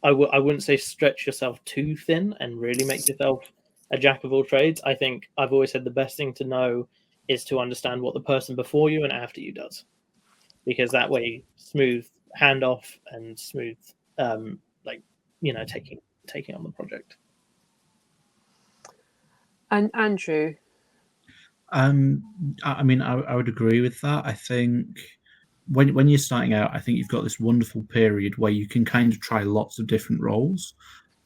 I wouldn't say stretch yourself too thin and really make yourself a jack of all trades. I think I've always said the best thing to know is to understand what the person before you and after you does, because that way smooth handoff and smooth, taking on the project. And Andrew? I mean, I would agree with that. I think when you're starting out, I think you've got this wonderful period where you can kind of try lots of different roles.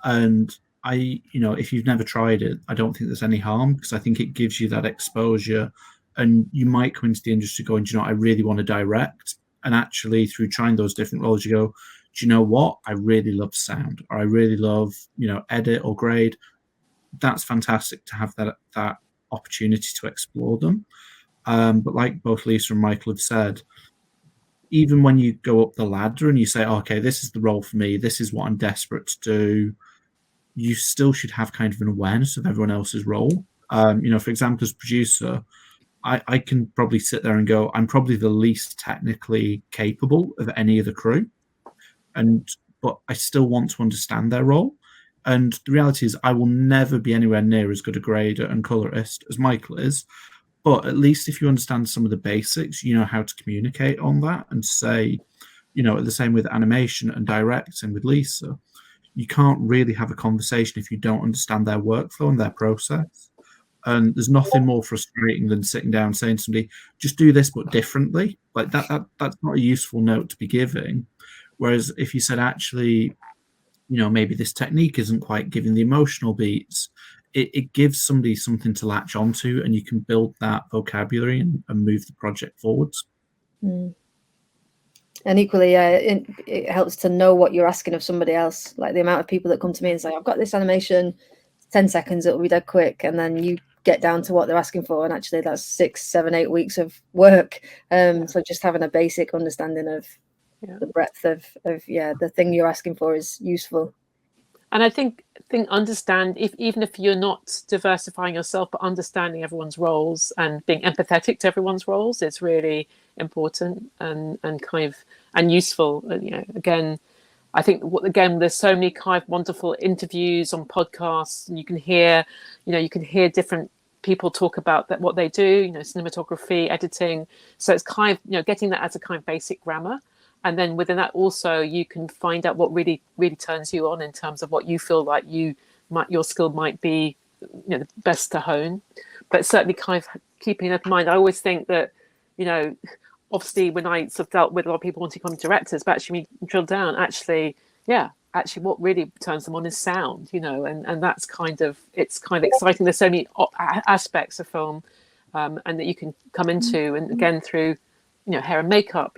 And if you've never tried it, I don't think there's any harm, because I think it gives you that exposure, and you might come into the industry going, I really want to direct. And actually through trying those different roles, you go, do you know what? I really love sound, or I really love, edit or grade. That's fantastic to have that opportunity to explore them. But like both Lisa and Michael have said, even when you go up the ladder and you say, okay, this is the role for me, this is what I'm desperate to do, you still should have kind of an awareness of everyone else's role. For example, as producer, I can probably sit there and go, I'm probably the least technically capable of any of the crew, but I still want to understand their role. And the reality is I will never be anywhere near as good a grader and colorist as Michael is. But at least if you understand some of the basics, you know how to communicate on that and say, the same with animation and directing with Lisa, you can't really have a conversation if you don't understand their workflow and their process. And there's nothing more frustrating than sitting down and saying to somebody, just do this but differently. Like that's not a useful note to be giving. Whereas if you said, actually, maybe this technique isn't quite giving the emotional beats, it gives somebody something to latch onto, and you can build that vocabulary and move the project forwards. And equally, it helps to know what you're asking of somebody else. Like the amount of people that come to me and say, I've got this animation, 10 seconds, it'll be dead quick. And then you get down to what they're asking for. And actually that's 6, 7, 8 weeks of work. So just having a basic understanding of the breadth of the thing you're asking for is useful. And I think understand, even if you're not diversifying yourself, but understanding everyone's roles and being empathetic to everyone's roles is really important and useful. Again, I think there's so many kind of wonderful interviews on podcasts, and you can hear different people talk about what they do, cinematography, editing. So it's kind of, getting that as a kind of basic grammar. And then within that also, you can find out what really, really turns you on in terms of what you feel like your skill might be, the best to hone. But certainly kind of keeping in mind, I always think that, obviously when I sort of dealt with a lot of people wanting to become directors, but actually we drill down, actually, actually what really turns them on is sound, and that's it's kind of exciting. There's so many aspects of film, and that you can come into, and again through, hair and makeup,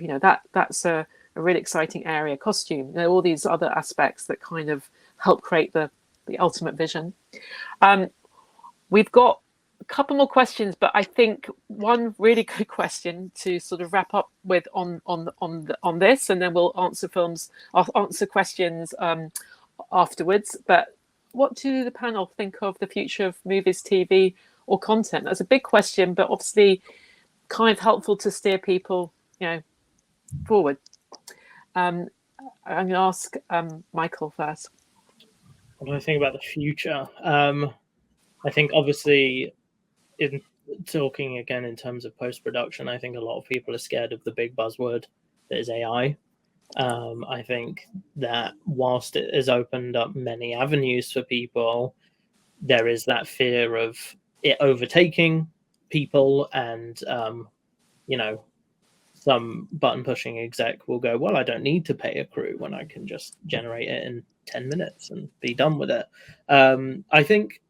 that's a really exciting area. Costume, all these other aspects that kind of help create the ultimate vision. We've got a couple more questions, but I think one really good question to sort of wrap up with on this, and then we'll answer questions afterwards. But what do the panel think of the future of movies, TV, or content? That's a big question, but obviously kind of helpful to steer people, forward. I'm going to ask Michael first. What do I think about the future? I think obviously, in talking again in terms of post-production, I think a lot of people are scared of the big buzzword that is AI. I think that whilst it has opened up many avenues for people, there is that fear of it overtaking people, and some button pushing exec will go, well, I don't need to pay a crew when I can just generate it in 10 minutes and be done with it. I think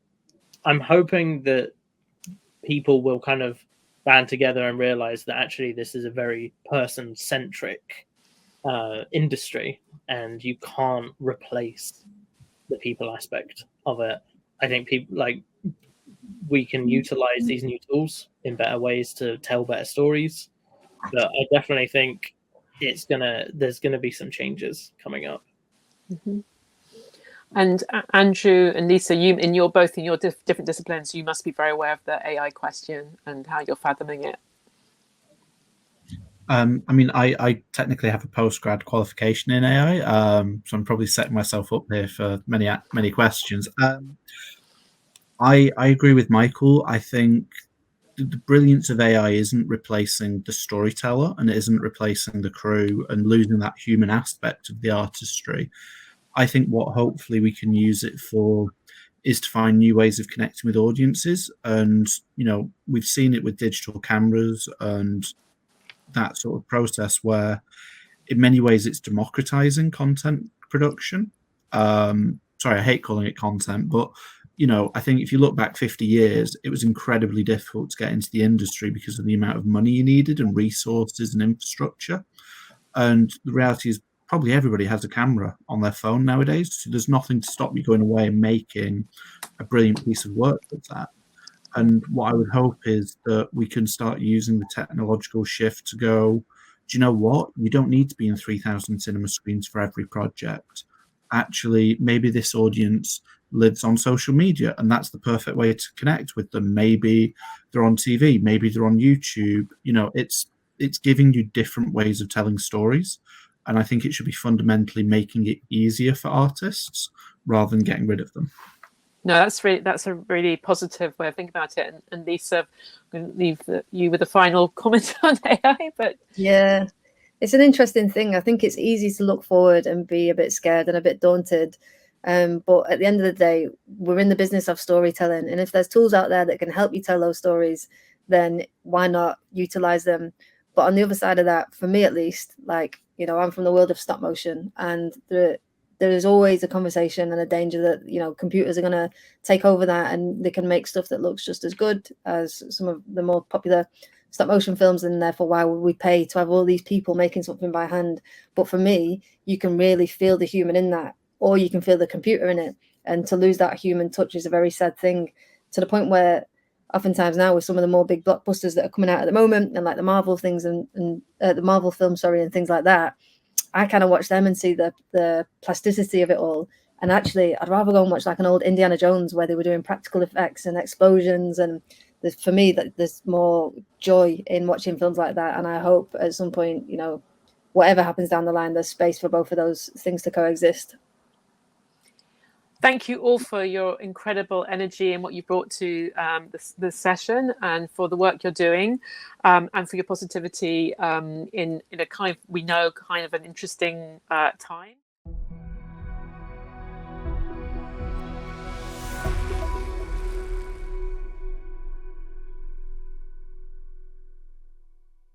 I'm hoping that people will kind of band together and realize that actually this is a very person-centric industry, and you can't replace the people aspect of it. I think we can utilize these new tools in better ways to tell better stories, but I definitely think there's gonna be some changes coming up. Mm-hmm. And Andrew and Lisa, both in your different disciplines, you must be very aware of the AI question and how you're fathoming it. I technically have a postgrad qualification in AI, so I'm probably setting myself up here for many questions. I agree with Michael. I think the brilliance of AI isn't replacing the storyteller, and it isn't replacing the crew and losing that human aspect of the artistry. I think what hopefully we can use it for is to find new ways of connecting with audiences. And, we've seen it with digital cameras and that sort of process where in many ways it's democratizing content production. Sorry, I hate calling it content, but I think if you look back 50 years, it was incredibly difficult to get into the industry because of the amount of money you needed and resources and infrastructure. And the reality is probably everybody has a camera on their phone nowadays, so there's nothing to stop you going away and making a brilliant piece of work with that. And what I would hope is that we can start using the technological shift to go, do you know what? You don't need to be in 3,000 cinema screens for every project. Actually, maybe this audience lives on social media, and that's the perfect way to connect with them. Maybe they're on TV, maybe they're on YouTube. It's giving you different ways of telling stories. And I think it should be fundamentally making it easier for artists rather than getting rid of them. No, that's a really positive way of thinking about it. And Lisa, I'm going to leave you with a final comment on AI. But yeah, it's an interesting thing. I think it's easy to look forward and be a bit scared and a bit daunted. But at the end of the day, we're in the business of storytelling. And if there's tools out there that can help you tell those stories, then why not utilize them? But on the other side of that, for me at least, I'm from the world of stop motion, and there is always a conversation and a danger that, computers are going to take over that, and they can make stuff that looks just as good as some of the more popular stop motion films, and therefore why would we pay to have all these people making something by hand? But for me, you can really feel the human in that, or you can feel the computer in it, and to lose that human touch is a very sad thing, to the point where oftentimes now with some of the more big blockbusters that are coming out at the moment, and like the Marvel things and the Marvel films, and things like that, I kind of watch them and see the plasticity of it all. And actually, I'd rather go and watch like an old Indiana Jones where they were doing practical effects and explosions. And for me, there's more joy in watching films like that. And I hope at some point, whatever happens down the line, there's space for both of those things to coexist. Thank you all for your incredible energy and what you brought to this session, and for the work you're doing, and for your positivity in a kind of an interesting time.